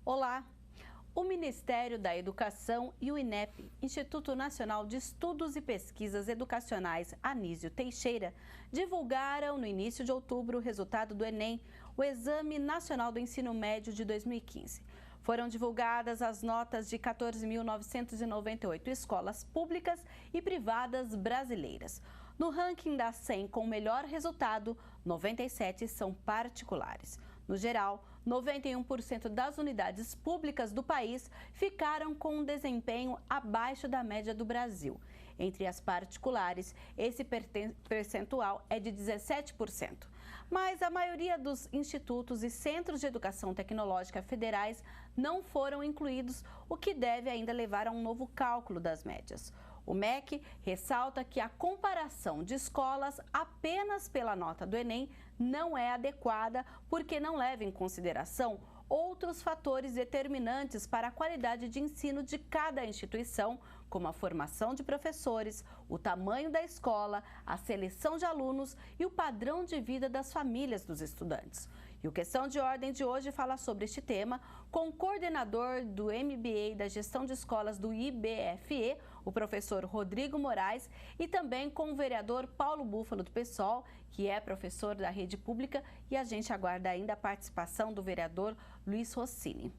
Olá! O Ministério da Educação e o INEP, Instituto Nacional de Estudos e Pesquisas Educacionais Anísio Teixeira, divulgaram no início de outubro o resultado do Enem, o Exame Nacional do Ensino Médio de 2015. Foram divulgadas as notas de 14.998 escolas públicas e privadas brasileiras. No ranking das 100 com o melhor resultado, 97 são particulares. No geral, 91% das unidades públicas do país ficaram com um desempenho abaixo da média do Brasil. Entre as particulares, esse percentual é de 17%. Mas a maioria dos institutos e centros de educação tecnológica federais não foram incluídos, o que deve ainda levar a um novo cálculo das médias. O MEC ressalta que a comparação de escolas apenas pela nota do Enem não é adequada porque não leva em consideração outros fatores determinantes para a qualidade de ensino de cada instituição, como a formação de professores, o tamanho da escola, a seleção de alunos e o padrão de vida das famílias dos estudantes. E o Questão de Ordem de hoje fala sobre este tema com o coordenador do MBA da Gestão de Escolas do IBFE, o professor Rodrigo Moraes, e também com o vereador Paulo Búfalo do PSOL, que é professor da rede pública, e a gente aguarda ainda a participação do vereador Luiz Rossini.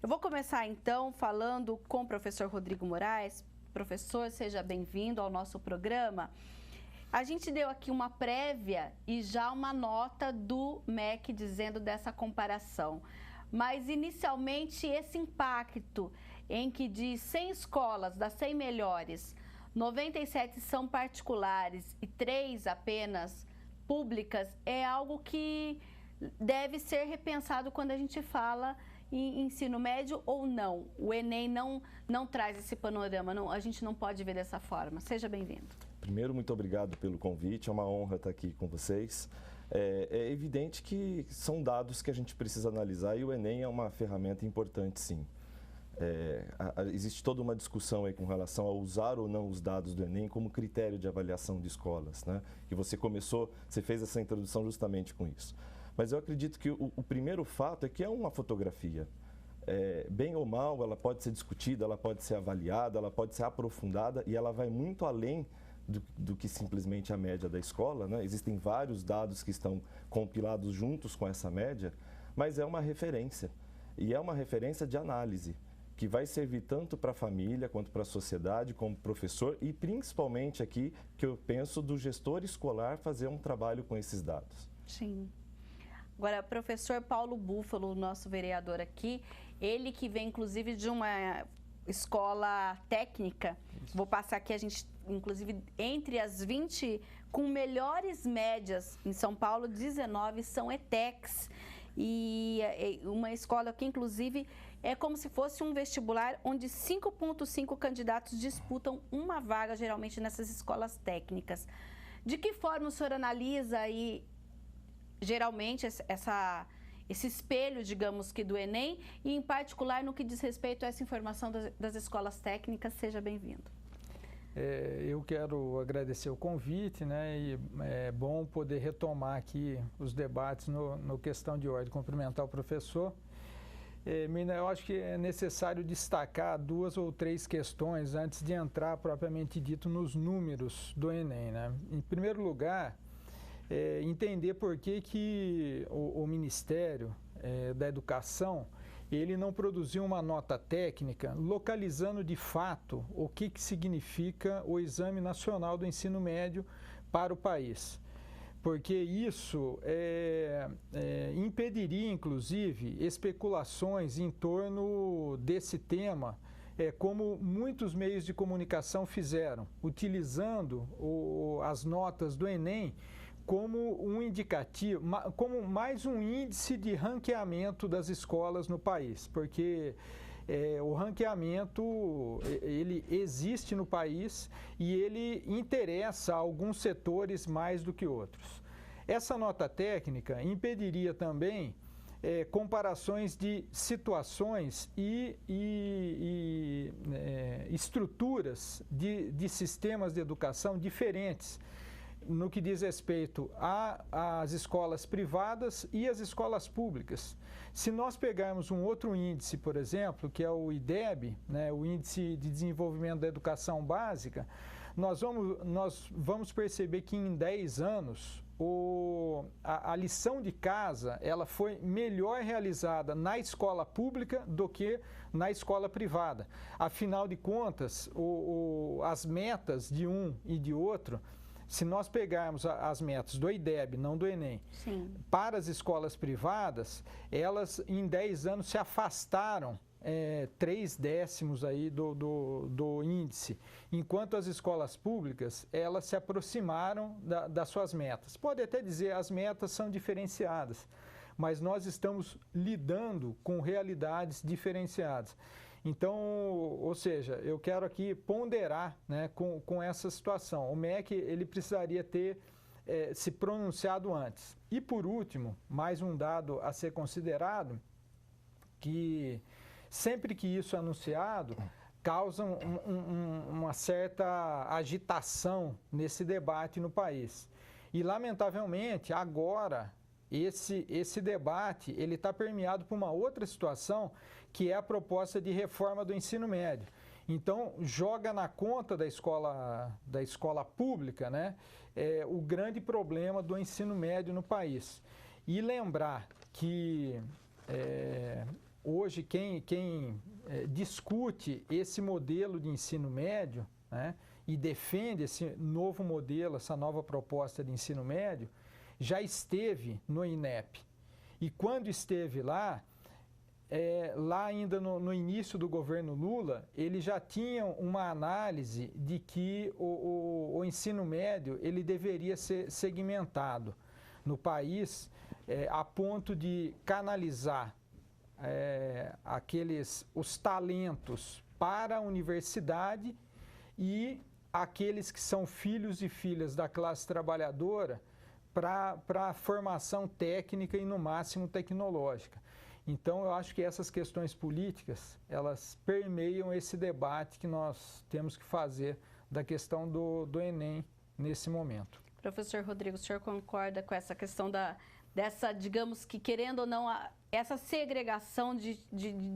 Eu vou começar então falando com o professor Rodrigo Moraes. Professor, seja bem-vindo ao nosso programa. A gente deu aqui uma prévia e já uma nota do MEC dizendo dessa comparação. Mas, inicialmente, esse impacto em que de 100 escolas, das 100 melhores, 97 são particulares e 3 apenas públicas, é algo que deve ser repensado quando a gente fala em ensino médio ou não. O Enem não traz esse panorama, a gente não pode ver dessa forma. Seja bem-vindo. Primeiro, muito obrigado pelo convite, é uma honra estar aqui com vocês. É evidente que são dados que a gente precisa analisar e o Enem é uma ferramenta importante, sim. Existe toda uma discussão aí com relação a usar ou não os dados do Enem como critério de avaliação de escolas, né? E você fez essa introdução justamente com isso. Mas eu acredito que o primeiro fato é que é uma fotografia. Bem ou mal, ela pode ser discutida, ela pode ser avaliada, ela pode ser aprofundada e ela vai muito além do que simplesmente a média da escola, né? Existem vários dados que estão compilados juntos com essa média, mas é uma referência. E é uma referência de análise, que vai servir tanto para a família, quanto para a sociedade, como professor, e principalmente aqui, que eu penso do gestor escolar fazer um trabalho com esses dados. Sim. Agora, professor Paulo Búfalo, nosso vereador aqui, ele que vem inclusive de uma escola técnica, vou passar aqui, a gente, inclusive, entre as 20 com melhores médias em São Paulo, 19 são ETECs. E uma escola que, inclusive, é como se fosse um vestibular onde 5,5 candidatos disputam uma vaga, geralmente, nessas escolas técnicas. De que forma o senhor analisa aí, geralmente, esse espelho, digamos que, do Enem, e em particular no que diz respeito a essa informação das escolas técnicas? Seja bem-vindo. Eu quero agradecer o convite, né, e é bom poder retomar aqui os debates no Questão de Ordem, cumprimentar o professor. Eu acho que é necessário destacar 2 ou 3 questões antes de entrar propriamente dito nos números do Enem, né? Em primeiro lugar, entender por que o Ministério da Educação ele não produziu uma nota técnica localizando de fato o que significa o Exame Nacional do Ensino Médio para o país. Porque isso impediria, inclusive, especulações em torno desse tema, como muitos meios de comunicação fizeram, utilizando as notas do Enem como um indicativo, como mais um índice de ranqueamento das escolas no país, porque o ranqueamento ele existe no país e ele interessa a alguns setores mais do que outros. Essa nota técnica impediria também comparações de situações e estruturas de sistemas de educação diferentes no que diz respeito às escolas privadas e às escolas públicas. Se nós pegarmos um outro índice, por exemplo, que é o IDEB, né, o Índice de Desenvolvimento da Educação Básica, nós vamos perceber que em 10 anos a lição de casa ela foi melhor realizada na escola pública do que na escola privada. Afinal de contas, as metas de um e de outro, se nós pegarmos as metas do IDEB, não do Enem, sim, para as escolas privadas, elas em 10 anos se afastaram 3/10 aí do índice, enquanto as escolas públicas, elas se aproximaram das suas metas. Pode até dizer as metas são diferenciadas, mas nós estamos lidando com realidades diferenciadas. Então, ou seja, eu quero aqui ponderar, né, com essa situação. O MEC ele precisaria ter se pronunciado antes. E por último, mais um dado a ser considerado, que sempre que isso é anunciado, causa uma certa agitação nesse debate no país. E, lamentavelmente, agora, esse debate ele está permeado por uma outra situação, que é a proposta de reforma do ensino médio. Então, joga na conta da escola pública, né, o grande problema do ensino médio no país. E lembrar que hoje quem discute esse modelo de ensino médio, né, e defende esse novo modelo, essa nova proposta de ensino médio, já esteve no INEP. E quando esteve lá, lá ainda no início do governo Lula, eles já tinham uma análise de que o ensino médio ele deveria ser segmentado no país, a ponto de canalizar os talentos para a universidade e aqueles que são filhos e filhas da classe trabalhadora para a formação técnica e, no máximo, tecnológica. Então, eu acho que essas questões políticas, elas permeiam esse debate que nós temos que fazer da questão do Enem nesse momento. Professor Rodrigo, o senhor concorda com essa questão dessa, digamos que querendo ou não, essa segregação de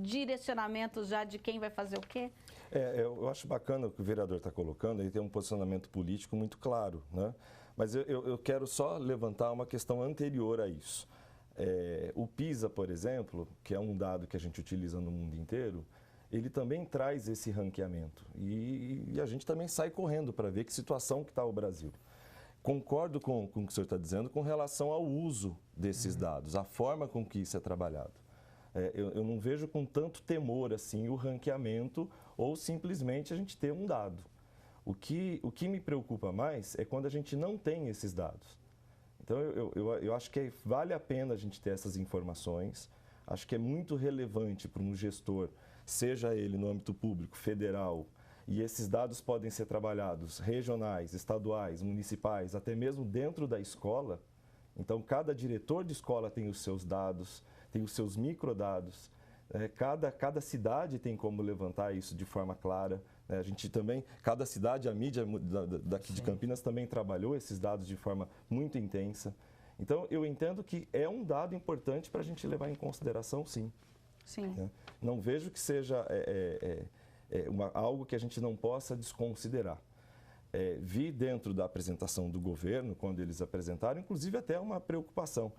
direcionamentos já de quem vai fazer o quê? Eu acho bacana o que o vereador está colocando, ele tem um posicionamento político muito claro, né? Mas eu quero só levantar uma questão anterior a isso. O PISA, por exemplo, que é um dado que a gente utiliza no mundo inteiro, ele também traz esse ranqueamento. E a gente também sai correndo para ver que situação que está o Brasil. Concordo com o que o senhor está dizendo com relação ao uso desses dados, a forma com que isso é trabalhado. Eu não vejo com tanto temor assim o ranqueamento ou simplesmente a gente ter um dado. O que me preocupa mais é quando a gente não tem esses dados. Então, eu acho que vale a pena a gente ter essas informações. Acho que é muito relevante para um gestor, seja ele no âmbito público, federal, e esses dados podem ser trabalhados regionais, estaduais, municipais, até mesmo dentro da escola. Então, cada diretor de escola tem os seus dados, tem os seus microdados. Cada cidade tem como levantar isso de forma clara. A gente também, cada cidade, a mídia daqui de Campinas também trabalhou esses dados de forma muito intensa. Então, eu entendo que é um dado importante para a gente levar em consideração, sim. Sim. Não vejo que seja algo que a gente não possa desconsiderar. Vi dentro da apresentação do governo, quando eles apresentaram, inclusive até uma preocupação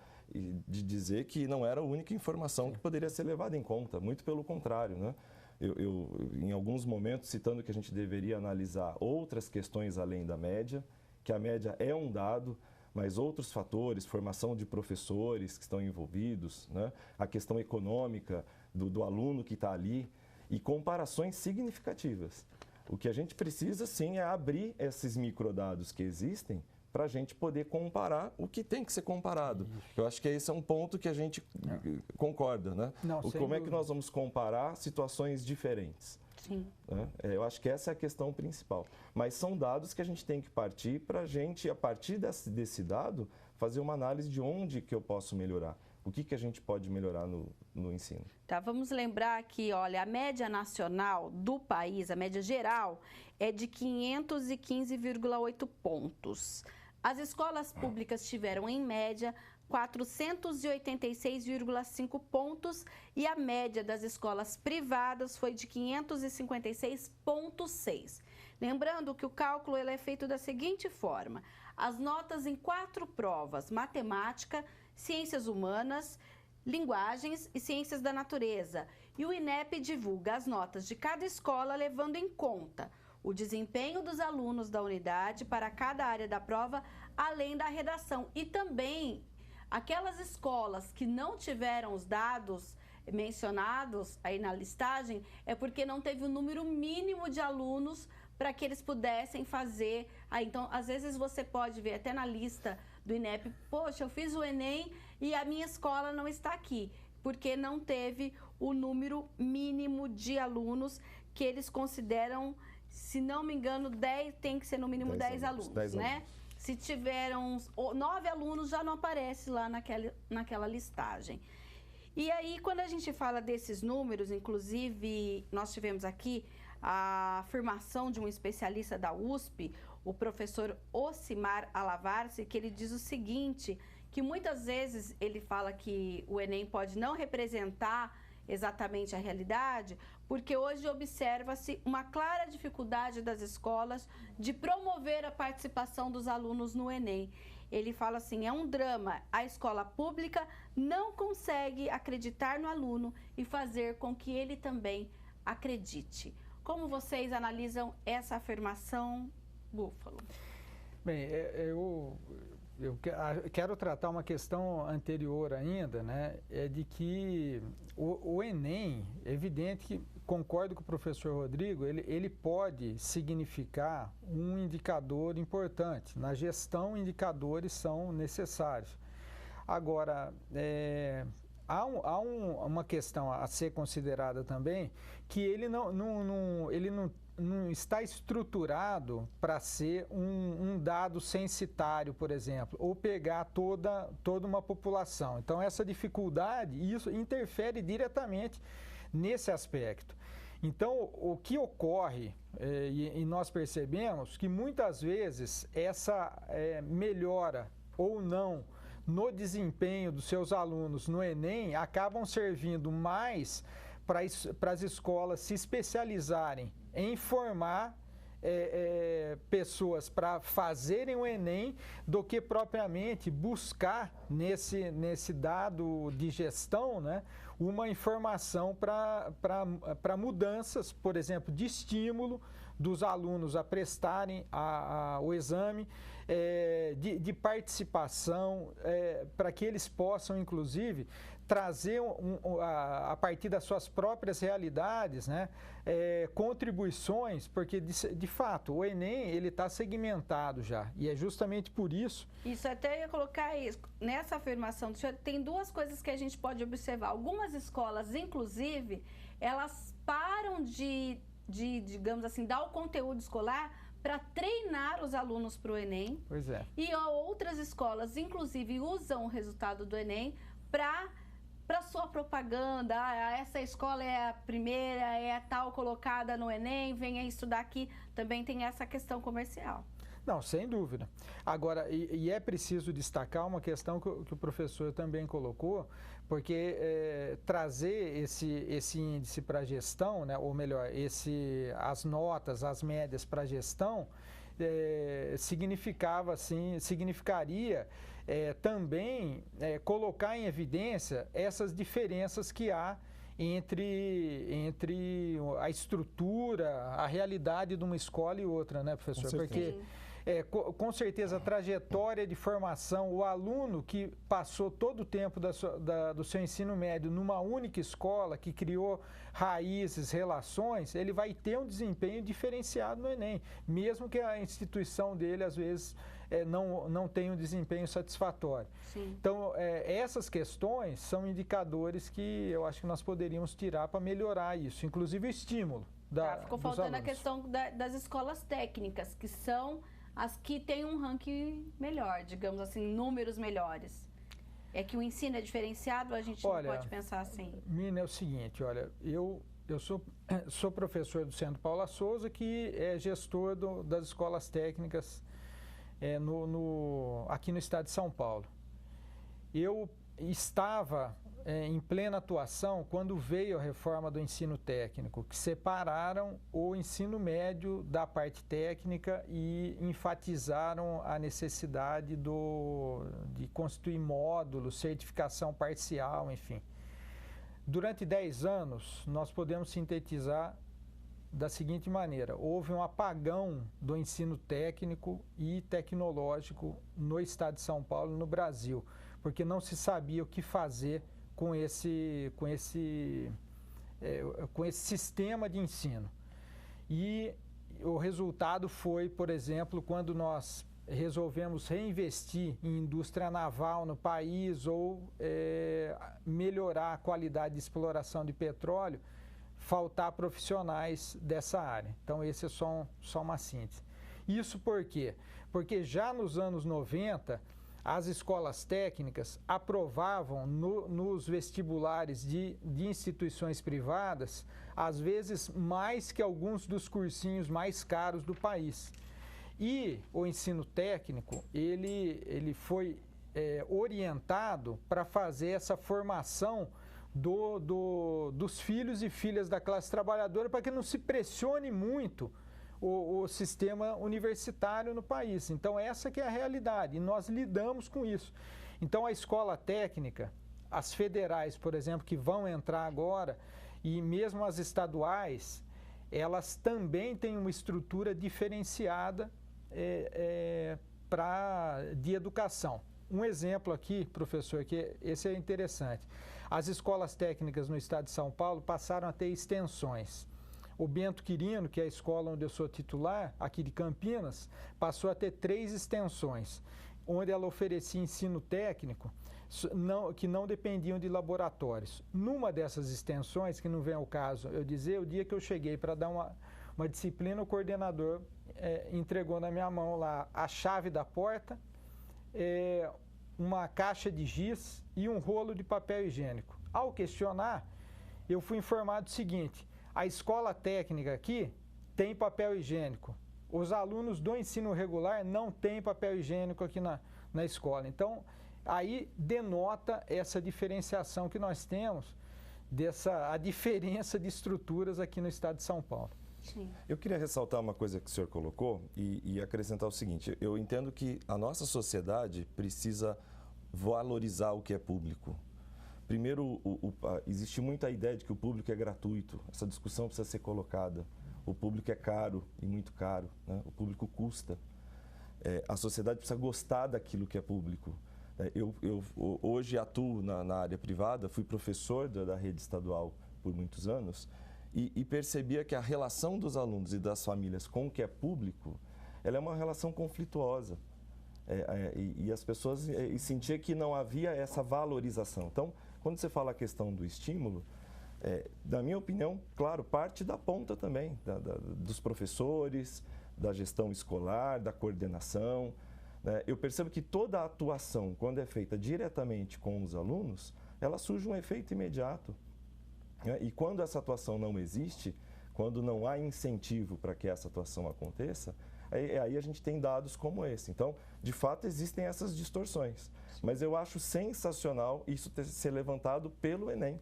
de dizer que não era a única informação que poderia ser levada em conta, muito pelo contrário, né? Eu, em alguns momentos, citando que a gente deveria analisar outras questões além da média, que a média é um dado, mas outros fatores, formação de professores que estão envolvidos, né? A questão econômica do aluno que está ali e comparações significativas. O que a gente precisa, sim, é abrir esses microdados que existem para a gente poder comparar o que tem que ser comparado. Eu acho que esse é um ponto que a gente concorda, né? Como é que nós vamos comparar situações diferentes? Sim. Eu acho que essa é a questão principal. Mas são dados que a gente tem que partir para a gente, a partir desse dado, fazer uma análise de onde que eu posso melhorar. O que a gente pode melhorar no ensino? Tá, vamos lembrar que, olha, a média nacional do país, a média geral, é de 515,8 pontos. As escolas públicas tiveram, em média, 486,5 pontos e a média das escolas privadas foi de 556,6. Lembrando que o cálculo ele é feito da seguinte forma: as notas em 4 provas, matemática, ciências humanas, linguagens e ciências da natureza. E o INEP divulga as notas de cada escola levando em conta o desempenho dos alunos da unidade para cada área da prova, além da redação. E também aquelas escolas que não tiveram os dados mencionados aí na listagem, é porque não teve o número mínimo de alunos para que eles pudessem fazer. Então, às vezes você pode ver até na lista do INEP, poxa, eu fiz o Enem e a minha escola não está aqui, porque não teve o número mínimo de alunos que eles consideram, se não me engano, 10, tem que ser no mínimo 10 alunos, né? Se tiveram 9 alunos, já não aparece lá naquela listagem. E aí, quando a gente fala desses números, inclusive, nós tivemos aqui a afirmação de um especialista da USP, o professor Ocimar Alavarce, que ele diz o seguinte, que muitas vezes ele fala que o Enem pode não representar exatamente a realidade, porque hoje observa-se uma clara dificuldade das escolas de promover a participação dos alunos no Enem. Ele fala assim, é um drama, a escola pública não consegue acreditar no aluno e fazer com que ele também acredite. Como vocês analisam essa afirmação, Búfalo? Bem, eu quero tratar uma questão anterior ainda, né? É de que o Enem, é evidente que, concordo com o professor Rodrigo, ele pode significar um indicador importante. Na gestão, indicadores são necessários. Agora, há uma questão a ser considerada também, que ele não está estruturado para ser um dado censitário, por exemplo, ou pegar toda uma população. Então, essa dificuldade, isso interfere diretamente nesse aspecto. Então, o que ocorre, e nós percebemos que muitas vezes essa melhora ou não no desempenho dos seus alunos no Enem acabam servindo mais para as escolas se especializarem em formar pessoas para fazerem o Enem do que propriamente buscar nesse dado de gestão, né, uma informação para mudanças, por exemplo, de estímulo dos alunos a prestarem o exame, de participação, para que eles possam, inclusive, trazer a partir das suas próprias realidades, né, contribuições, porque de fato o Enem ele está segmentado já, e é justamente por isso. Isso, até ia colocar isso, nessa afirmação do senhor, tem duas coisas que a gente pode observar. Algumas escolas, inclusive, elas param de digamos assim, dar o conteúdo escolar para treinar os alunos para o Enem. Pois é. E outras escolas, inclusive, usam o resultado do Enem para sua propaganda. Essa escola é a primeira, é a tal colocada no Enem, venha estudar aqui. Também tem essa questão comercial. Não, sem dúvida. Agora, e é preciso destacar uma questão que o professor também colocou, porque trazer esse índice para a gestão, né, ou melhor, as notas, as médias para a gestão, significaria também colocar em evidência essas diferenças que há entre a estrutura, a realidade de uma escola e outra, né, professor? Porque com certeza a trajetória de formação, o aluno que passou todo o tempo do seu ensino médio numa única escola, que criou raízes, relações, ele vai ter um desempenho diferenciado no Enem, mesmo que a instituição dele, às vezes, não tenha um desempenho satisfatório. Sim. Então, essas questões são indicadores que eu acho que nós poderíamos tirar para melhorar isso, inclusive o estímulo ficou dos faltando alunos. a questão das escolas técnicas, que são as que têm um ranking melhor, digamos assim, números melhores. É que o ensino é diferenciado, a gente não pode pensar assim. Mina, é o seguinte, olha, eu sou professor do Centro Paula Souza, que é gestor das escolas técnicas aqui no estado de São Paulo. Eu estava em plena atuação quando veio a reforma do ensino técnico, que separaram o ensino médio da parte técnica e enfatizaram a necessidade de constituir módulos, certificação parcial, enfim. Durante 10 anos, nós podemos sintetizar da seguinte maneira: houve um apagão do ensino técnico e tecnológico no estado de São Paulo e no Brasil, porque não se sabia o que fazer com esse sistema de ensino. E o resultado foi, por exemplo, quando nós resolvemos reinvestir em indústria naval no país ou melhorar a qualidade de exploração de petróleo, faltar profissionais dessa área. Então, esse é só uma síntese. Isso por quê? Porque já nos anos 90, as escolas técnicas aprovavam nos vestibulares de instituições privadas, às vezes mais que alguns dos cursinhos mais caros do país. E o ensino técnico, ele foi orientado para fazer essa formação dos filhos e filhas da classe trabalhadora, para que não se pressione muito o sistema universitário no país. Então, essa que é a realidade, e nós lidamos com isso. Então, a escola técnica, as federais, por exemplo, que vão entrar agora, e mesmo as estaduais, elas também têm uma estrutura diferenciada de educação. Um exemplo aqui, professor, que esse é interessante. As escolas técnicas no estado de São Paulo passaram a ter extensões. O Bento Quirino, que é a escola onde eu sou titular, aqui de Campinas, passou a ter 3 extensões, onde ela oferecia ensino técnico que não dependiam de laboratórios. Numa dessas extensões, que não vem ao caso eu dizer, o dia que eu cheguei para dar uma disciplina, o coordenador entregou na minha mão lá a chave da porta, uma caixa de giz e um rolo de papel higiênico. Ao questionar, eu fui informado o seguinte: a escola técnica aqui tem papel higiênico. Os alunos do ensino regular não têm papel higiênico aqui na escola. Então, aí denota essa diferenciação que nós temos, a diferença de estruturas aqui no estado de São Paulo. Sim. Eu queria ressaltar uma coisa que o senhor colocou e acrescentar o seguinte: eu entendo que a nossa sociedade precisa valorizar o que é público. Primeiro, existe muita ideia de que o público é gratuito. Essa discussão precisa ser colocada. O público é caro e muito caro, né? O público custa. A sociedade precisa gostar daquilo que é público. Eu hoje atuo na área privada, fui professor da rede estadual por muitos anos e percebia que a relação dos alunos e das famílias com o que é público, ela é uma relação conflituosa. E as pessoas sentiam que não havia essa valorização. Então, quando você fala a questão do estímulo, na minha opinião, claro, parte da ponta também, dos professores, da gestão escolar, da coordenação. Né? Eu percebo que toda a atuação, quando é feita diretamente com os alunos, ela surge um efeito imediato. Né? E quando essa atuação não existe, quando não há incentivo para que essa atuação aconteça, aí a gente tem dados como esse. Então, de fato, existem essas distorções. Mas eu acho sensacional isso ser levantado pelo Enem.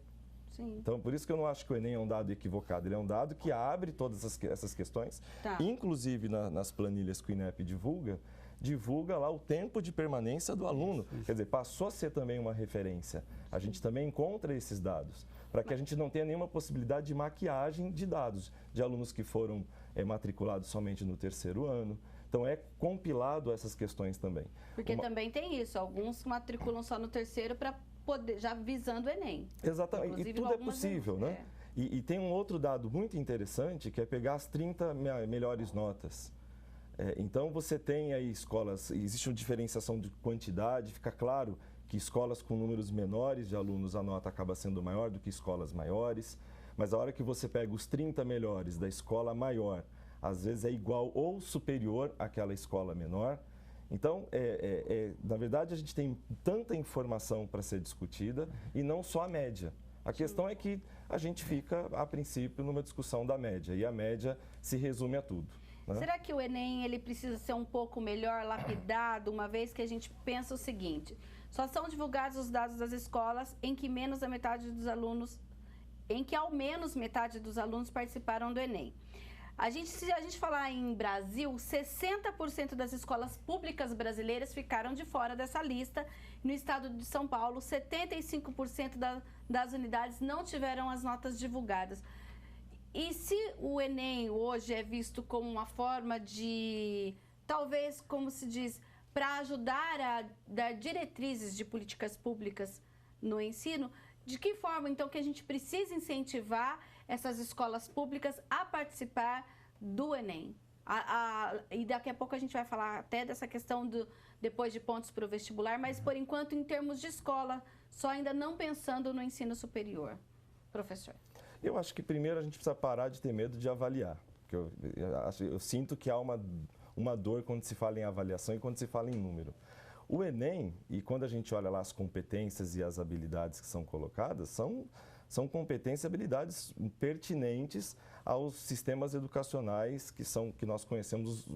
Sim. Então, por isso que eu não acho que o Enem é um dado equivocado. Ele é um dado que abre todas essas questões. Tá. Inclusive, nas planilhas que o INEP divulga lá o tempo de permanência do aluno. Isso. Quer dizer, passou a ser também uma referência. A gente também encontra esses dados, para que a gente não tenha nenhuma possibilidade de maquiagem de dados, de alunos que foram matriculados somente no 3º ano. Então, é compilado essas questões também. Porque também tem isso, alguns matriculam só no 3º para poder, já visando o Enem. Exatamente, inclusive, e tudo é possível, né? E tem um outro dado muito interessante, que é pegar as 30 melhores notas. Então, você tem aí escolas, existe uma diferenciação de quantidade, fica claro que escolas com números menores de alunos, a nota acaba sendo maior do que escolas maiores, mas a hora que você pega os 30 melhores da escola maior, às vezes é igual ou superior àquela escola menor. Então, na verdade, a gente tem tanta informação para ser discutida e não só a média. A questão é que a gente fica, a princípio, numa discussão da média, e a média se resume a tudo. né? Será que o Enem ele precisa ser um pouco melhor lapidado, uma vez que a gente pensa o seguinte: só são divulgados os dados das escolas em que ao menos metade dos alunos participaram do Enem. Se a gente falar em Brasil, 60% das escolas públicas brasileiras ficaram de fora dessa lista. No estado de São Paulo, 75% das unidades não tiveram as notas divulgadas. E se o Enem hoje é visto como uma forma de, talvez, como se diz, para ajudar a dar diretrizes de políticas públicas no ensino, de que forma, então, que a gente precisa incentivar essas escolas públicas a participar do Enem? E daqui a pouco a gente vai falar até dessa questão depois de pontos para o vestibular, mas, por enquanto, em termos de escola, só ainda não pensando no ensino superior. Professor. Eu acho que primeiro a gente precisa parar de ter medo de avaliar. Porque eu sinto que há uma dor quando se fala em avaliação e quando se fala em número. O Enem, e quando a gente olha lá as competências e as habilidades que são colocadas, são competências e habilidades pertinentes aos sistemas educacionais que nós conhecemos,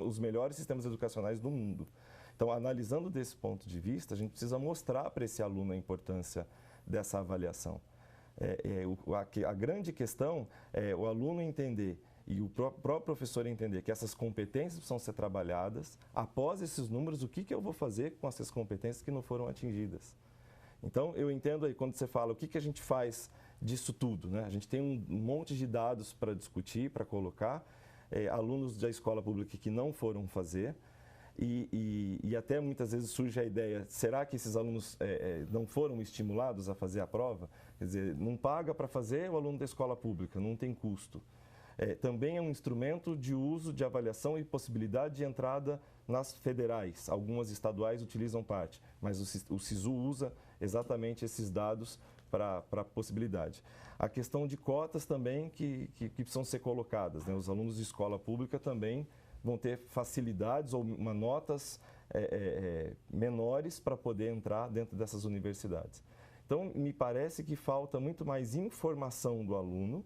os melhores sistemas educacionais do mundo. Então, analisando desse ponto de vista, a gente precisa mostrar para esse aluno a importância dessa avaliação. A grande questão é o aluno entender e o próprio professor entender que essas competências precisam ser trabalhadas. Após esses números, o que eu vou fazer com essas competências que não foram atingidas? Então, eu entendo aí, quando você fala o que a gente faz disso tudo, né? A gente tem um monte de dados para discutir, para colocar, alunos da escola pública que não foram fazer, e até muitas vezes surge a ideia, será que esses alunos não foram estimulados a fazer a prova? Quer dizer, não paga para fazer o aluno da escola pública, não tem custo. Também é um instrumento de uso, de avaliação e possibilidade de entrada nas federais. Algumas estaduais utilizam parte, mas o SISU usa exatamente esses dados para a possibilidade. A questão de cotas também que precisam ser colocadas, né? Os alunos de escola pública também vão ter facilidades ou notas menores para poder entrar dentro dessas universidades. Então, me parece que falta muito mais informação do aluno,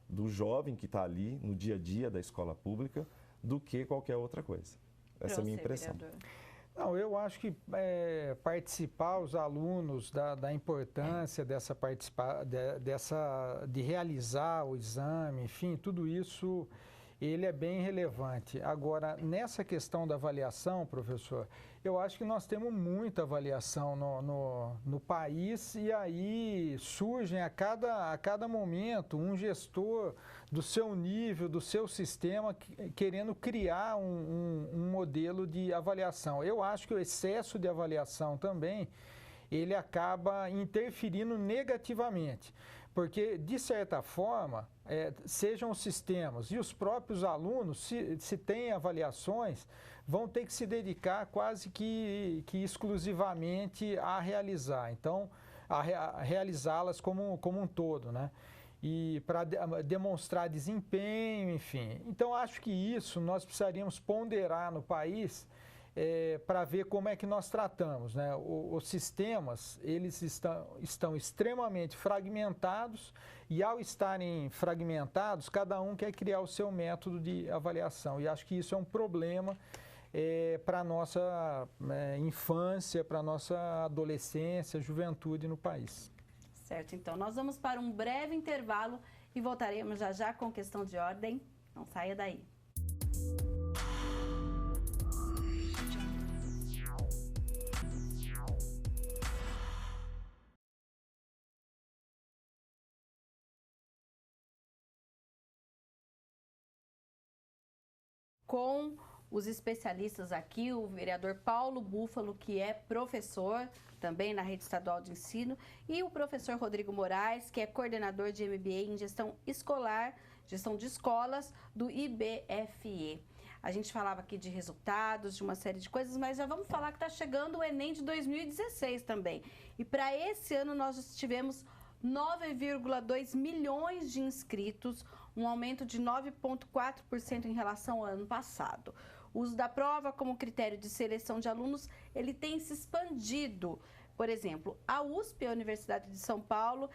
do jovem que está ali no dia a dia da escola pública, do que qualquer outra coisa. Essa é a minha impressão. Vereador. Não, eu acho que participar os alunos da importância de realizar o exame, enfim, tudo isso, ele é bem relevante. Agora, nessa questão da avaliação, professor, eu acho que nós temos muita avaliação no país, e aí surgem a cada momento um gestor do seu nível, do seu sistema, querendo criar um modelo de avaliação. Eu acho que o excesso de avaliação também, ele acaba interferindo negativamente. Porque, de certa forma, sejam os sistemas e os próprios alunos, se têm avaliações, vão ter que se dedicar quase que exclusivamente a realizar. Então, a realizá-las como um todo, né? E para demonstrar desempenho, enfim. Então, acho que isso nós precisaríamos ponderar no país para ver como é que nós tratamos, né? Os sistemas, eles estão extremamente fragmentados, e ao estarem fragmentados, cada um quer criar o seu método de avaliação. E acho que isso é um problema para a nossa infância, para a nossa adolescência, juventude no país. Certo, então nós vamos para um breve intervalo e voltaremos já com questão de ordem. Não saia daí. Com os especialistas aqui, o vereador Paulo Búfalo, que é professor também na Rede Estadual de Ensino, e o professor Rodrigo Moraes, que é coordenador de MBA em Gestão Escolar, Gestão de Escolas, do IBFE. A gente falava aqui de resultados, de uma série de coisas, mas já vamos falar que está chegando o Enem de 2016 também. E para esse ano nós tivemos 9,2 milhões de inscritos, um aumento de 9,4% em relação ao ano passado. O uso da prova como critério de seleção de alunos, ele tem se expandido. Por exemplo, a USP, a Universidade de São Paulo,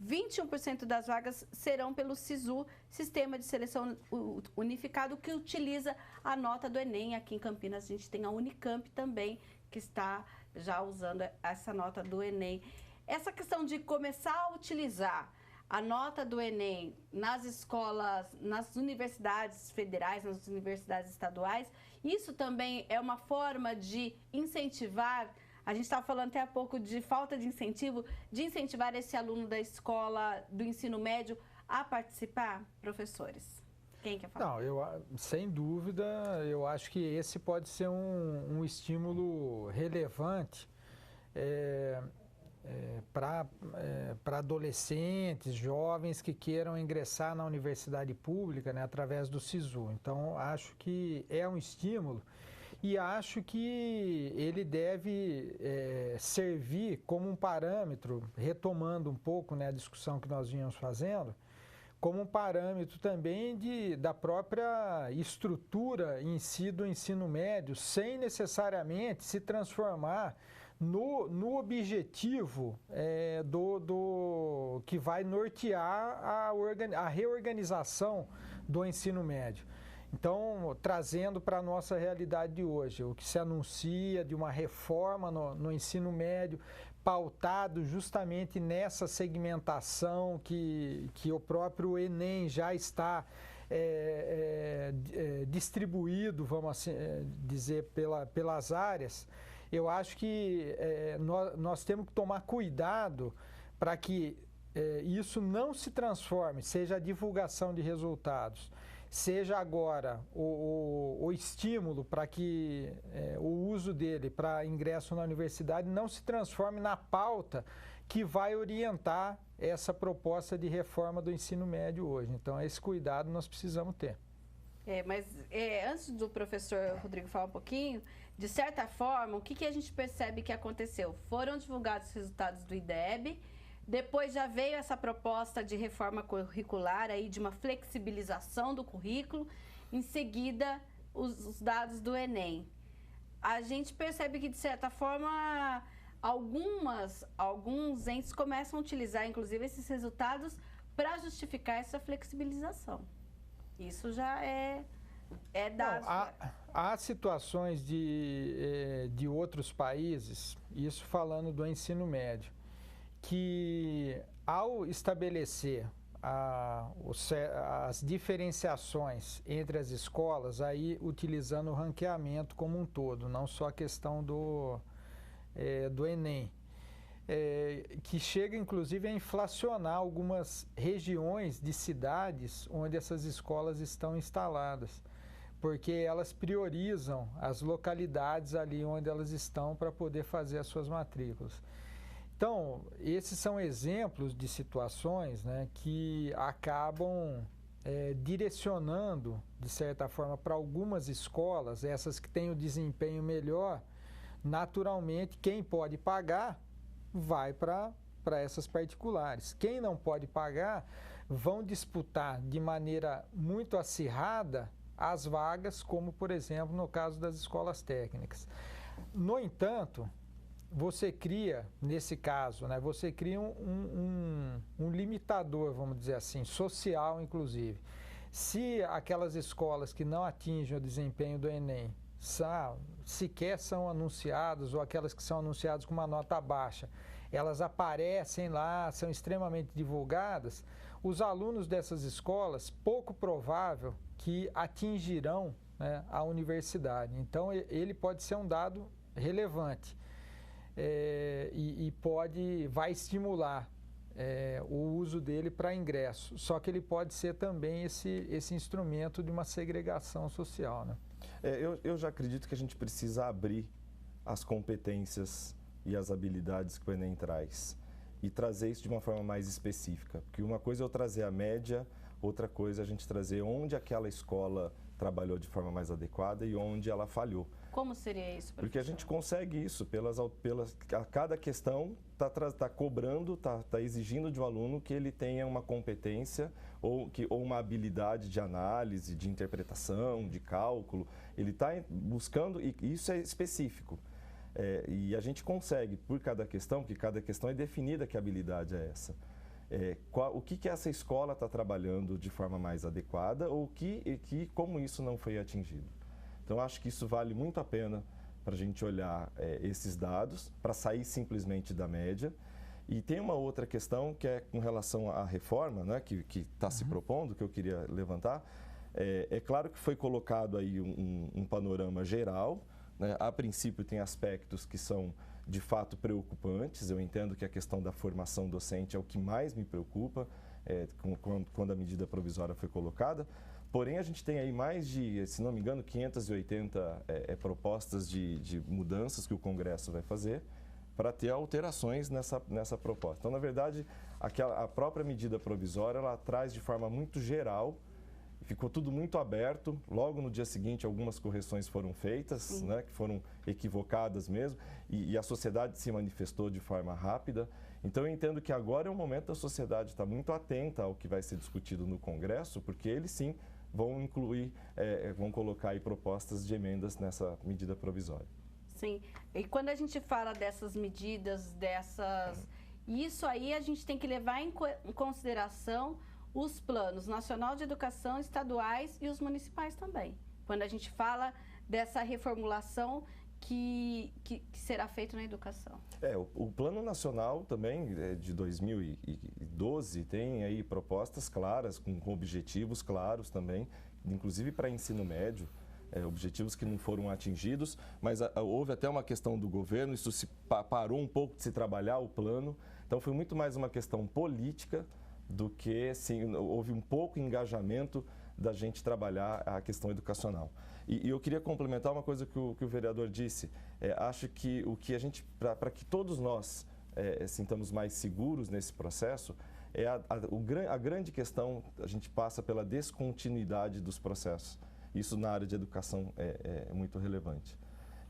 21% das vagas serão pelo SISU, Sistema de Seleção Unificado, que utiliza a nota do Enem. Aqui em Campinas a gente tem a Unicamp também, que está já usando essa nota do Enem. Essa questão de começar a utilizar a nota do Enem nas escolas, nas universidades federais, nas universidades estaduais, isso também é uma forma de incentivar. A gente estava falando até há pouco de falta de incentivar esse aluno da escola, do ensino médio, a participar, professores? Quem quer falar? Não, sem dúvida, eu acho que esse pode ser um estímulo relevante para adolescentes, jovens que queiram ingressar na universidade pública, né, através do SISU. Então, acho que é um estímulo. E acho que ele deve servir como um parâmetro, retomando um pouco, né, a discussão que nós vínhamos fazendo, como um parâmetro também da própria estrutura em si do ensino médio, sem necessariamente se transformar no objetivo que vai nortear a reorganização do ensino médio. Então, trazendo para a nossa realidade de hoje, o que se anuncia de uma reforma no ensino médio, pautado justamente nessa segmentação que o próprio Enem já está distribuído, vamos assim, dizer, pelas áreas. Eu acho que nós temos que tomar cuidado para que isso não se transforme, seja a divulgação de resultados, seja agora o estímulo para que o uso dele para ingresso na universidade não se transforme na pauta que vai orientar essa proposta de reforma do ensino médio hoje. Então, esse cuidado nós precisamos ter. Mas antes do professor Rodrigo falar um pouquinho, de certa forma, o que a gente percebe que aconteceu? Foram divulgados os resultados do IDEB, depois já veio essa proposta de reforma curricular, aí, de uma flexibilização do currículo, em seguida os dados do Enem. A gente percebe que, de certa forma, alguns entes começam a utilizar, inclusive, esses resultados para justificar essa flexibilização. Isso já é dado. Há situações de outros países, isso falando do ensino médio, que ao estabelecer as diferenciações entre as escolas, aí utilizando o ranqueamento como um todo, não só a questão do Enem, que chega inclusive a inflacionar algumas regiões de cidades onde essas escolas estão instaladas, porque elas priorizam as localidades ali onde elas estão para poder fazer as suas matrículas. Então, esses são exemplos de situações, né, que acabam direcionando, de certa forma, para algumas escolas, essas que têm o desempenho melhor, naturalmente, quem pode pagar vai para essas particulares. Quem não pode pagar vão disputar de maneira muito acirrada as vagas, como, por exemplo, no caso das escolas técnicas. No entanto, você cria, nesse caso, né, você cria um limitador, vamos dizer assim, social, inclusive. Se aquelas escolas que não atingem o desempenho do Enem sequer são anunciadas, ou aquelas que são anunciadas com uma nota baixa, elas aparecem lá, são extremamente divulgadas, os alunos dessas escolas, pouco provável que atingirão, né, a universidade. Então, ele pode ser um dado relevante. Vai estimular o uso dele para ingresso. Só que ele pode ser também esse instrumento de uma segregação social, né? Eu já acredito que a gente precisa abrir as competências e as habilidades que o Enem traz e trazer isso de uma forma mais específica. Porque uma coisa é eu trazer a média, outra coisa é a gente trazer onde aquela escola trabalhou de forma mais adequada e onde ela falhou. Como seria isso, professor? Porque a gente consegue isso a cada questão está cobrando, está exigindo de um aluno que ele tenha uma competência ou uma habilidade de análise, de interpretação, de cálculo. Ele está buscando, e isso é específico. E a gente consegue, por cada questão, que cada questão é definida que habilidade é essa. o que essa escola está trabalhando de forma mais adequada ou como isso não foi atingido. Então, acho que isso vale muito a pena para a gente olhar esses dados, para sair simplesmente da média. E tem uma outra questão que é com relação à reforma, né, que está se propondo, que eu queria levantar. É claro que foi colocado aí um panorama geral, né? A princípio tem aspectos que são de fato preocupantes. Eu entendo que a questão da formação docente é o que mais me preocupa quando a medida provisória foi colocada. Porém, a gente tem aí mais de, se não me engano, 580 propostas de mudanças que o Congresso vai fazer para ter alterações nessa proposta. Então, na verdade, a própria medida provisória, ela traz de forma muito geral, ficou tudo muito aberto. Logo no dia seguinte, algumas correções foram feitas, né, que foram equivocadas mesmo, e a sociedade se manifestou de forma rápida. Então, eu entendo que agora é o momento da sociedade estar muito atenta ao que vai ser discutido no Congresso, porque eles sim vão incluir, vão colocar aí propostas de emendas nessa medida provisória. Sim, e quando a gente fala dessas medidas, isso aí a gente tem que levar em consideração os planos nacional de educação, estaduais e os municipais também. Quando a gente fala dessa reformulação que será feita na educação. O Plano Nacional também, de 2012, tem aí propostas claras, com objetivos claros também, inclusive para ensino médio. Objetivos que não foram atingidos, mas houve até uma questão do governo, isso se parou um pouco de se trabalhar o plano, então foi muito mais uma questão política do que, sim, houve um pouco engajamento da gente trabalhar a questão educacional. E eu queria complementar uma coisa que o vereador disse, acho que para que todos nós sintamos mais seguros nesse processo, a grande questão, a gente passa pela descontinuidade dos processos. Isso na área de educação é muito relevante.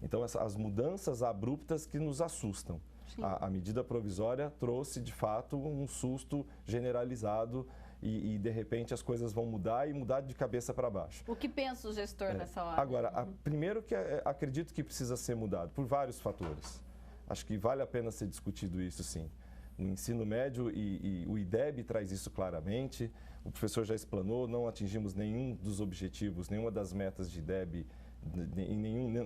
Então, as mudanças abruptas que nos assustam. A medida provisória trouxe, de fato, um susto generalizado e de repente, as coisas vão mudar e mudar de cabeça para baixo. O que pensa o gestor nessa hora? Agora, primeiro que acredito que precisa ser mudado por vários fatores. Acho que vale a pena ser discutido isso, sim. No ensino médio, e o IDEB traz isso claramente. O professor já explanou, não atingimos nenhum dos objetivos, nenhuma das metas de IDEB,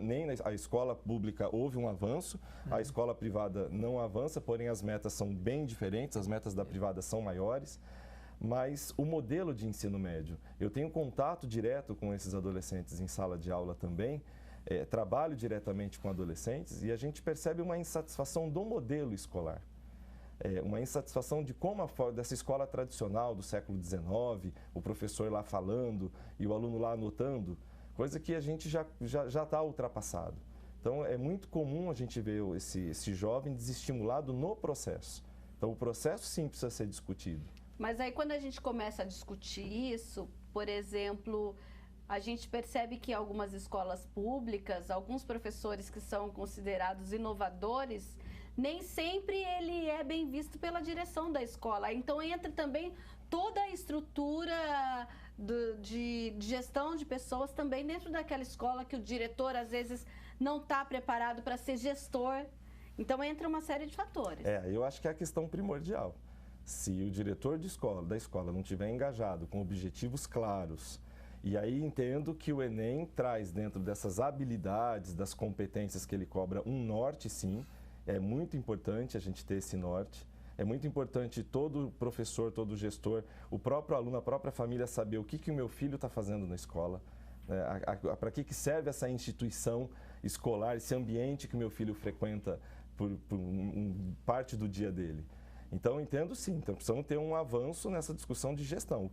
nem a escola pública houve um avanço, a escola privada não avança, porém as metas são bem diferentes, as metas da privada são maiores. Mas o modelo de ensino médio, eu tenho contato direto com esses adolescentes em sala de aula também, trabalho diretamente com adolescentes e a gente percebe uma insatisfação do modelo escolar. Uma insatisfação de como dessa escola tradicional do século XIX, o professor lá falando e o aluno lá anotando, coisa que a gente já está ultrapassado. Então, é muito comum a gente ver esse jovem desestimulado no processo. Então, o processo sim precisa ser discutido. Mas aí, quando a gente começa a discutir isso, por exemplo, a gente percebe que algumas escolas públicas, alguns professores que são considerados inovadores, nem sempre ele é bem visto pela direção da escola. Então, entra também toda a estrutura de gestão de pessoas também dentro daquela escola que o diretor, às vezes, não está preparado para ser gestor. Então, entra uma série de fatores. Eu acho que é a questão primordial. Se o diretor da escola não estiver engajado com objetivos claros, e aí entendo que o Enem traz dentro dessas habilidades, das competências que ele cobra, um norte, sim. É muito importante a gente ter esse norte. É muito importante todo professor, todo gestor, o próprio aluno, a própria família saber o que o meu filho está fazendo na escola, para que serve essa instituição escolar, esse ambiente que o meu filho frequenta por parte do dia dele. Então, entendo sim, então precisamos ter um avanço nessa discussão de gestão,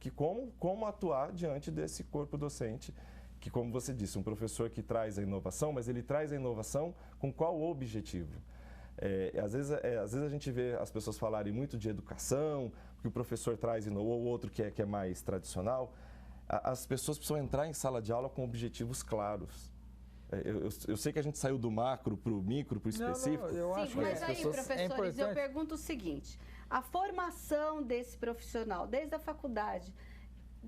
como atuar diante desse corpo docente, que, como você disse, um professor que traz a inovação, mas ele traz a inovação com qual objetivo? Às vezes a gente vê as pessoas falarem muito de educação, que o professor traz ou outro que é mais tradicional. As pessoas precisam entrar em sala de aula com objetivos claros. Eu sei que a gente saiu do macro para o micro, para o específico. Eu acho mas que aí, professores, eu pergunto o seguinte, a formação desse profissional, desde a faculdade,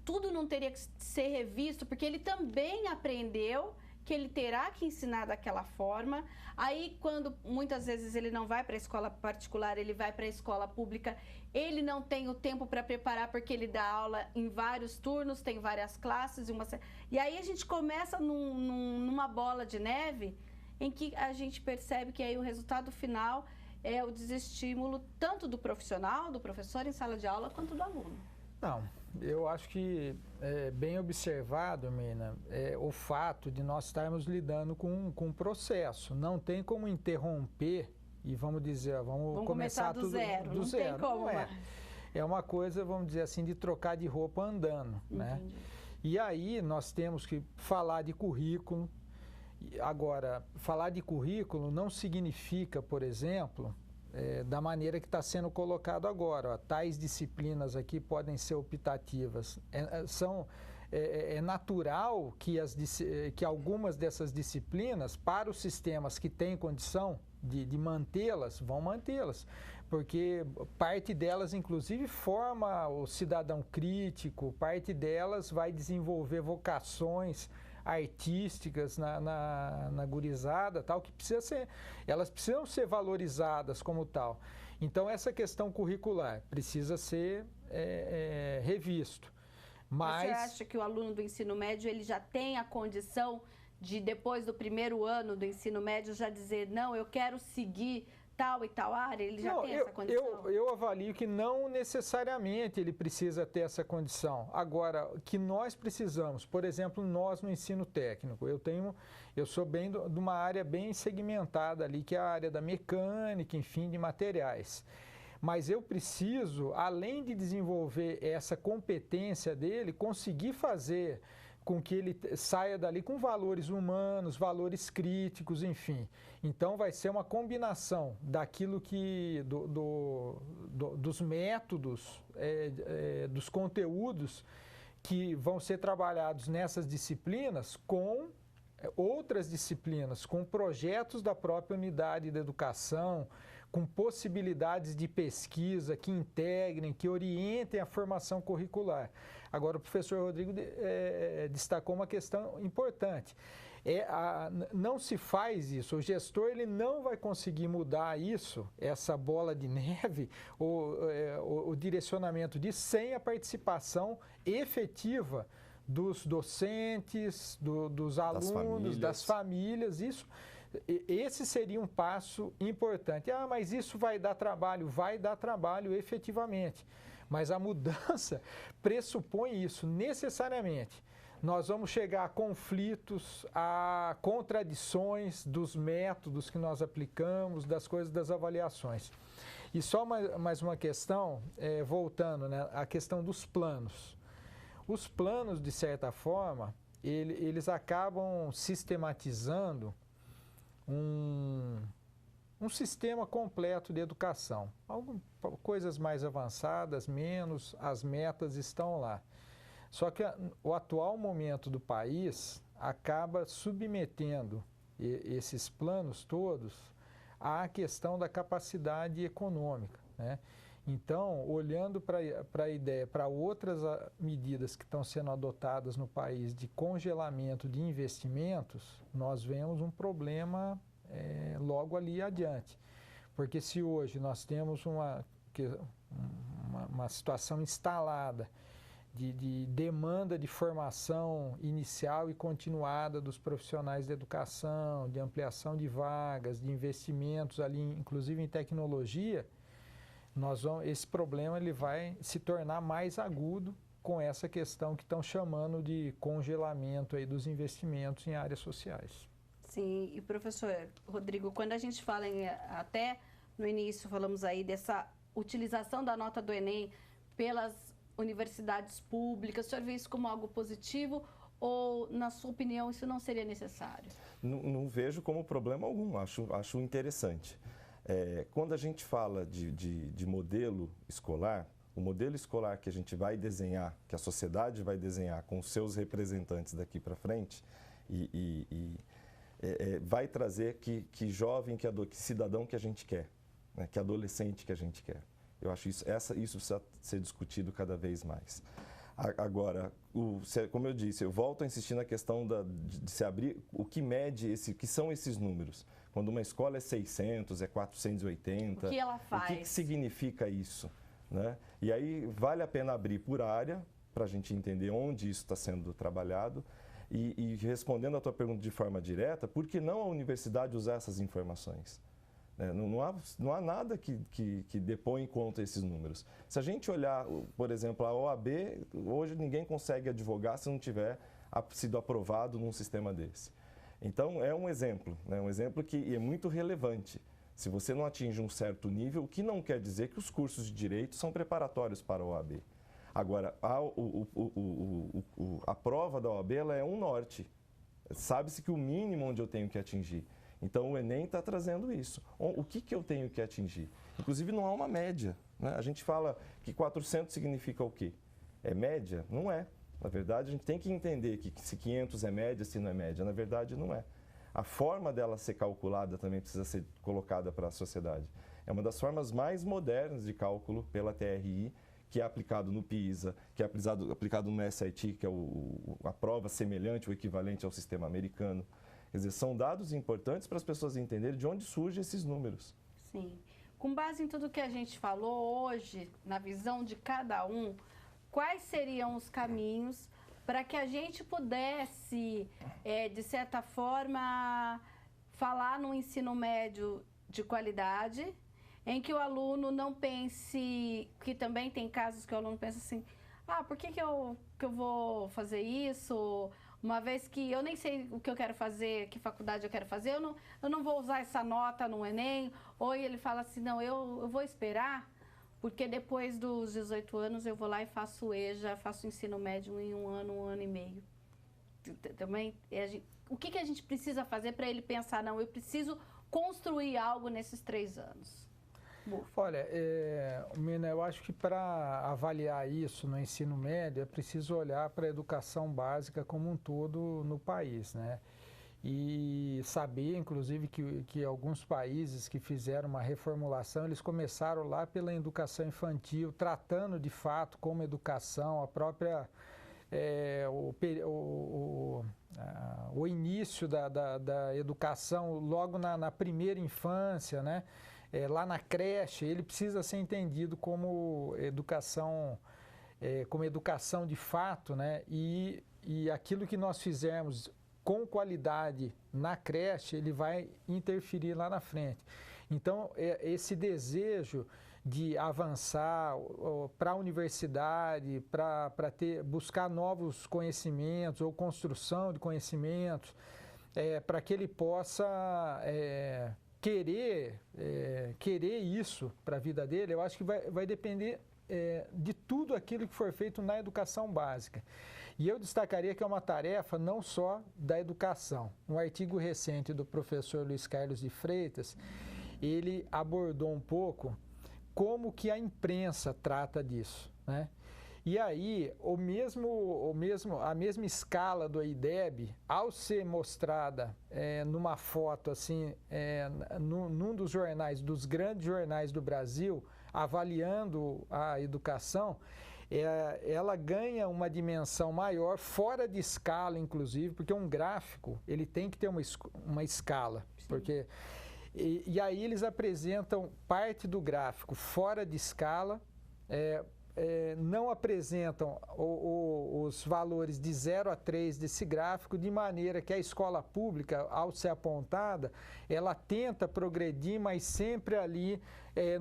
tudo não teria que ser revisto, porque ele também aprendeu que ele terá que ensinar daquela forma. Aí, quando muitas vezes ele não vai para a escola particular, ele vai para a escola pública, ele não tem o tempo para preparar porque ele dá aula em vários turnos, tem várias classes. E aí a gente começa numa bola de neve em que a gente percebe que aí o resultado final é o desestímulo tanto do profissional, do professor em sala de aula, quanto do aluno. Não, eu acho que é bem observado, Mina, o fato de nós estarmos lidando com um processo. Não tem como interromper e vamos dizer, vamos começar do tudo zero. do zero. Tem como, é uma coisa, vamos dizer assim, de trocar de roupa andando, né? E aí nós temos que falar de currículo. Agora, falar de currículo não significa, por exemplo, da maneira que está sendo colocado agora. Ó, tais disciplinas aqui podem ser optativas. É natural que algumas dessas disciplinas, para os sistemas que têm condição de mantê-las, vão mantê-las. Porque parte delas, inclusive, forma o cidadão crítico, parte delas vai desenvolver vocações artísticas na gurizada, tal, que elas precisam ser valorizadas como tal. Então, essa questão curricular precisa ser revisto. Mas... Você acha que o aluno do ensino médio ele já tem a condição de, depois do primeiro ano do ensino médio, já dizer, não, eu quero seguir tal e tal área? Ele já tem essa condição? Eu avalio que não necessariamente ele precisa ter essa condição. Agora, que nós precisamos, por exemplo, nós no ensino técnico, eu sou bem de uma área bem segmentada ali, que é a área da mecânica, enfim, de materiais. Mas eu preciso, além de desenvolver essa competência dele, conseguir fazer com que ele saia dali com valores humanos, valores críticos, enfim. Então, vai ser uma combinação daquilo que, dos métodos, dos conteúdos que vão ser trabalhados nessas disciplinas com outras disciplinas, com projetos da própria unidade de educação, com possibilidades de pesquisa que integrem, que orientem a formação curricular. Agora, o professor Rodrigo destacou uma questão importante. Não se faz isso, o gestor ele não vai conseguir mudar isso, essa bola de neve, o direcionamento disso, sem a participação efetiva dos docentes, dos alunos, das famílias. Esse seria um passo importante. Ah, mas isso vai dar trabalho? Vai dar trabalho efetivamente. Mas a mudança pressupõe isso necessariamente. Nós vamos chegar a conflitos, a contradições dos métodos que nós aplicamos, das coisas, das avaliações. E só mais uma questão, voltando, né, à questão dos planos. Os planos, de certa forma, eles acabam sistematizando um sistema completo de educação. Coisas mais avançadas, menos, as metas estão lá. Só que o atual momento do país acaba submetendo esses planos todos à questão da capacidade econômica, né? Então, olhando para a ideia, para outras medidas que estão sendo adotadas no país de congelamento de investimentos, nós vemos um problema logo ali adiante. Porque se hoje nós temos uma situação instalada de demanda de formação inicial e continuada dos profissionais de educação, de ampliação de vagas, de investimentos ali, inclusive em tecnologia, esse problema ele vai se tornar mais agudo com essa questão que estão chamando de congelamento aí dos investimentos em áreas sociais. Sim, e professor Rodrigo, quando a gente fala até no início falamos aí dessa utilização da nota do Enem pelas universidades públicas, o senhor vê isso como algo positivo ou, na sua opinião, isso não seria necessário? Não vejo como problema algum, acho interessante. Quando a gente fala de modelo escolar, o modelo escolar que a gente vai desenhar, que a sociedade vai desenhar com os seus representantes daqui para frente, vai trazer que jovem, que cidadão que a gente quer, né, que adolescente que a gente quer. Eu acho isso precisa ser discutido cada vez mais. Agora, como eu disse, eu volto a insistir na questão de se abrir o que mede, que são esses números. Quando uma escola é 600, é 480... O que ela faz? O que significa isso? Né? E aí vale a pena abrir por área, para a gente entender onde isso está sendo trabalhado. E respondendo a tua pergunta de forma direta, por que não a universidade usar essas informações? Não há nada que depõe contra esses números. Se a gente olhar, por exemplo, a OAB, hoje ninguém consegue advogar se não tiver sido aprovado num sistema desse. Então, é um exemplo que é muito relevante. Se você não atinge um certo nível, o que não quer dizer que os cursos de direito são preparatórios para a OAB. Agora, a prova da OAB ela é um norte. Sabe-se que o mínimo onde eu tenho que atingir. Então, o Enem está trazendo isso. O que eu tenho que atingir? Inclusive, não há uma média. Né? A gente fala que 400 significa o quê? É média? Não é. Na verdade, a gente tem que entender que se 500 é média, se não é média. Na verdade, não é. A forma dela ser calculada também precisa ser colocada para a sociedade. É uma das formas mais modernas de cálculo pela TRI, que é aplicado no PISA, que é aplicado no SAT, que é a prova semelhante ou equivalente ao sistema americano. Quer dizer, são dados importantes para as pessoas entenderem de onde surgem esses números. Sim. Com base em tudo que a gente falou hoje, na visão de cada um, quais seriam os caminhos para que a gente pudesse, de certa forma, falar num ensino médio de qualidade, em que o aluno não pense, que também tem casos que o aluno pensa assim, por que eu vou fazer isso? Uma vez que eu nem sei o que eu quero fazer, que faculdade eu quero fazer, eu não vou usar essa nota no Enem. Ou ele fala assim, não, eu vou esperar, porque depois dos 18 anos eu vou lá e faço EJA, faço ensino médio em um ano e meio. Também, o que a gente precisa fazer para ele pensar, não, eu preciso construir algo nesses 3 anos? Olha, Mina, eu acho que para avaliar isso no ensino médio é preciso olhar para a educação básica como um todo no país, né? E saber, inclusive, que alguns países que fizeram uma reformulação, eles começaram lá pela educação infantil, tratando de fato como educação, a própria... o início da educação logo na primeira infância, né? Lá na creche, ele precisa ser entendido como educação de fato, né? E aquilo que nós fizermos com qualidade na creche, ele vai interferir lá na frente. Então, esse desejo de avançar para a universidade, para buscar novos conhecimentos ou construção de conhecimentos, para que ele possa querer isso para a vida dele, eu acho que vai depender de tudo aquilo que for feito na educação básica. E eu destacaria que é uma tarefa não só da educação. Um artigo recente do professor Luiz Carlos de Freitas, ele abordou um pouco como que a imprensa trata disso, né? E aí, a mesma escala do IDEB, ao ser mostrada numa foto, assim, num dos jornais, dos grandes jornais do Brasil, avaliando a educação, ela ganha uma dimensão maior, fora de escala, inclusive, porque um gráfico, ele tem que ter uma escala. Porque, e aí eles apresentam parte do gráfico fora de escala, não apresentam os valores de 0 a 3 desse gráfico, de maneira que a escola pública, ao ser apontada, ela tenta progredir, mas sempre ali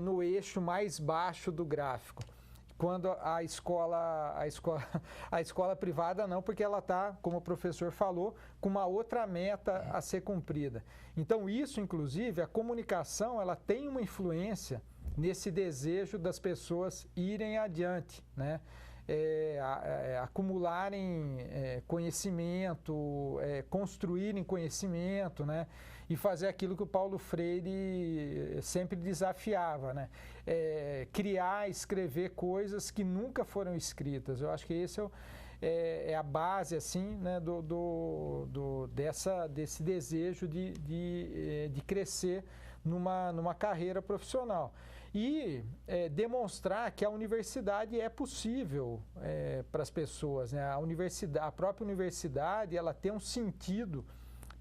no eixo mais baixo do gráfico. Quando a escola privada não, porque ela está, como o professor falou, com uma outra meta a ser cumprida. Então isso, inclusive, a comunicação, ela tem uma influência nesse desejo das pessoas irem adiante, né? Acumularem conhecimento, construírem conhecimento, né? E fazer aquilo que o Paulo Freire sempre desafiava, né? Criar, escrever coisas que nunca foram escritas. Eu acho que esse é a base assim, né, desse desejo de crescer numa carreira profissional. E demonstrar que a universidade é possível para as pessoas, né? A própria universidade, ela tem um sentido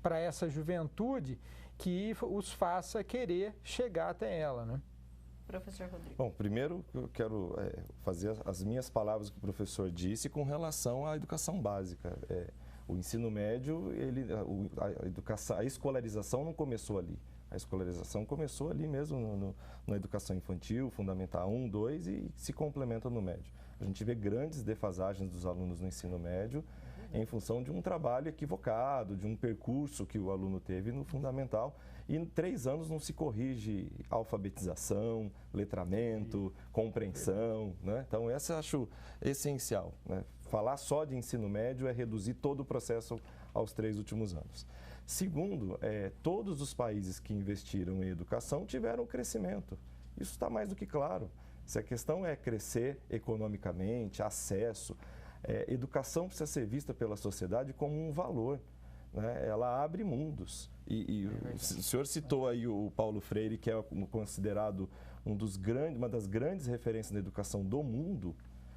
para essa juventude que os faça querer chegar até ela, né? Professor Rodrigo. Bom, primeiro eu quero fazer as minhas palavras que o professor disse com relação à educação básica. O ensino médio, a escolarização não começou ali. A escolarização começou ali mesmo na educação infantil, fundamental 1, 2 e se complementa no médio. A gente vê grandes defasagens dos alunos no ensino médio em função de um trabalho equivocado, de um percurso que o aluno teve no fundamental. E em 3 anos não se corrige alfabetização, letramento, compreensão, né? Então, essa eu acho essencial, né? Falar só de ensino médio é reduzir todo o processo aos 3 últimos anos. Segundo, todos os países que investiram em educação tiveram crescimento. Isso está mais do que claro. Se a questão é crescer economicamente, acesso, educação precisa ser vista pela sociedade como um valor, né? Ela abre mundos. E o senhor citou aí o Paulo Freire, que é considerado uma das grandes referências na educação do mundo.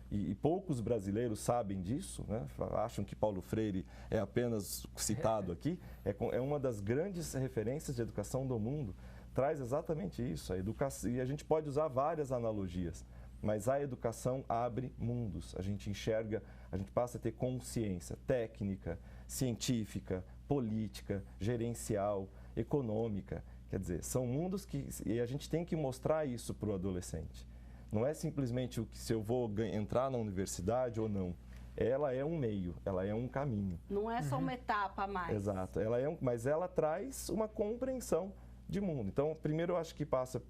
E poucos brasileiros sabem disso, né? Acham que Paulo Freire é apenas citado aqui. É uma das grandes referências de educação do mundo. Traz exatamente isso. A educação, e a gente pode usar várias analogias, mas a educação abre mundos. A gente enxerga, a gente passa a ter consciência técnica, científica, política, gerencial, econômica. Quer dizer, são mundos e a gente tem que mostrar isso para o adolescente. Não é simplesmente se eu vou entrar na universidade ou não. Ela é um meio, ela é um caminho. Não é só uma etapa a mais. Exato, mas ela traz uma compreensão de mundo. Então, primeiro eu acho que passa,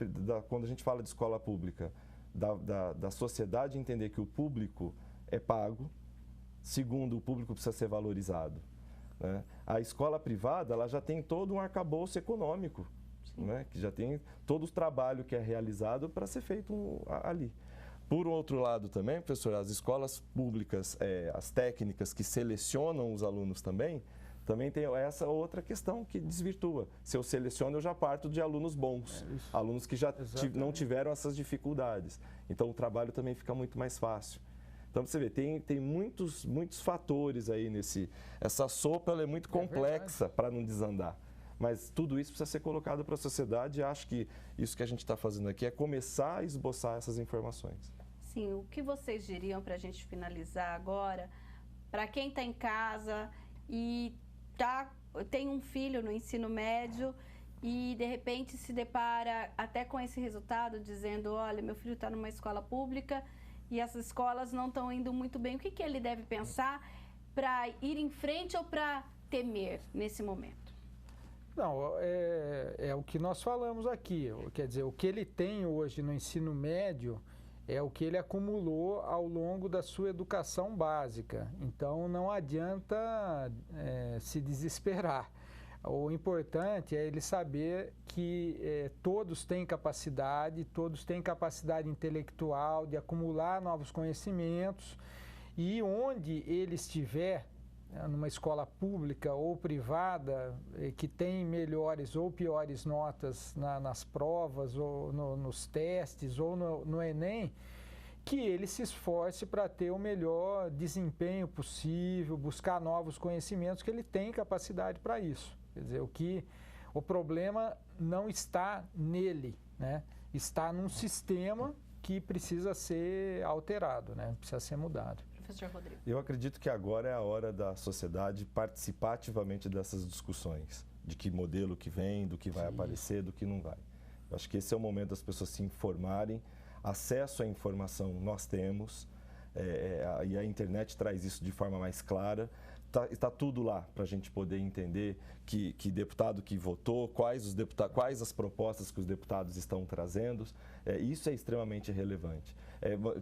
quando a gente fala de escola pública, da sociedade entender que o público é pago. Segundo, o público precisa ser valorizado, né? A escola privada, ela já tem todo um arcabouço econômico, né? Que já tem todo o trabalho que é realizado para ser feito ali. Por outro lado também, professor, as escolas públicas, as técnicas que selecionam os alunos também tem essa outra questão que desvirtua. Se eu seleciono, eu já parto de alunos bons, alunos que já não tiveram essas dificuldades. Então, o trabalho também fica muito mais fácil. Então, você vê, tem muitos fatores aí essa sopa ela é muito complexa para não desandar. Mas tudo isso precisa ser colocado para a sociedade e acho que isso que a gente está fazendo aqui é começar a esboçar essas informações. Sim, o que vocês diriam para a gente finalizar agora, para quem está em casa e tem um filho no ensino médio e de repente se depara até com esse resultado dizendo, olha, meu filho está numa escola pública e essas escolas não estão indo muito bem, o que ele deve pensar para ir em frente ou para temer nesse momento? Não, é o que nós falamos aqui, quer dizer, o que ele tem hoje no ensino médio é o que ele acumulou ao longo da sua educação básica, então não adianta se desesperar. O importante é ele saber que todos têm capacidade intelectual de acumular novos conhecimentos e onde ele estiver, numa escola pública ou privada, que tem melhores ou piores notas nas provas, ou nos testes, ou no Enem, que ele se esforce para ter o melhor desempenho possível, buscar novos conhecimentos, que ele tem capacidade para isso. Quer dizer, o problema não está nele, né? Está num sistema que precisa ser alterado, né? Precisa ser mudado. Professor Rodrigo. Eu acredito que agora é a hora da sociedade participar ativamente dessas discussões, de que modelo que vem, do que vai aparecer, do que não vai. Eu acho que esse é o momento das pessoas se informarem. Acesso à informação nós temos, e a internet traz isso de forma mais clara. Está tudo lá para a gente poder entender que deputado que votou, quais as propostas que os deputados estão trazendo. Isso é extremamente relevante.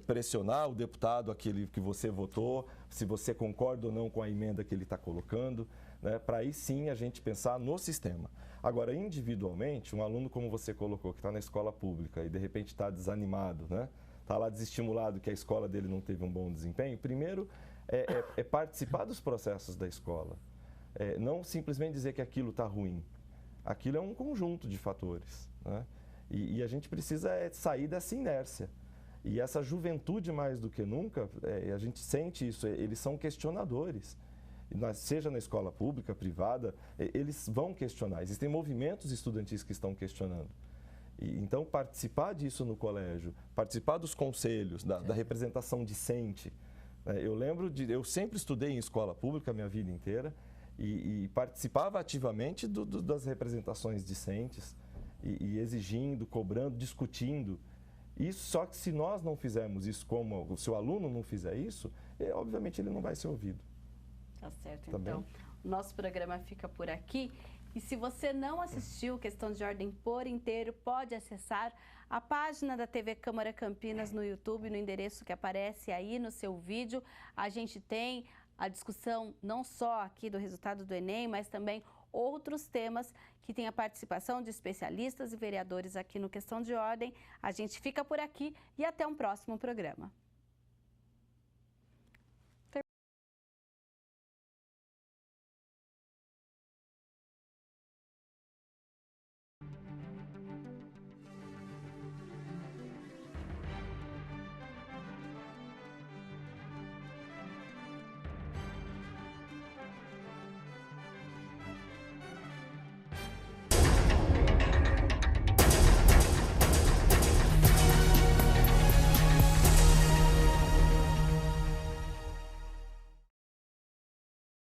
Pressionar o deputado, aquele que você votou, se você concorda ou não com a emenda que ele está colocando, né, para aí sim a gente pensar no sistema. Agora, individualmente, um aluno como você colocou, que está na escola pública e de repente está desanimado, né, está lá desestimulado que a escola dele não teve um bom desempenho, primeiro é participar dos processos da escola. Não simplesmente dizer que aquilo está ruim. Aquilo é um conjunto de fatores, né? E a gente precisa sair dessa inércia. E essa juventude, mais do que nunca, a gente sente isso, eles são questionadores. Seja na escola pública, privada, eles vão questionar. Existem movimentos estudantis que estão questionando. Então, participar disso no colégio, participar dos conselhos, da representação discente. Eu sempre estudei em escola pública a minha vida inteira e participava ativamente das representações discentes e exigindo, cobrando, discutindo. Só que se nós não fizermos isso, como se o aluno não fizer isso, obviamente ele não vai ser ouvido. Tá certo, Tá então. bem? O nosso programa fica por aqui. E se você não assistiu Questão de Ordem por inteiro, pode acessar a página da TV Câmara Campinas no YouTube, no endereço que aparece aí no seu vídeo. A gente tem a discussão não só aqui do resultado do Enem, mas também outros temas que têm a participação de especialistas e vereadores aqui no Questão de Ordem. A gente fica por aqui e até um próximo programa.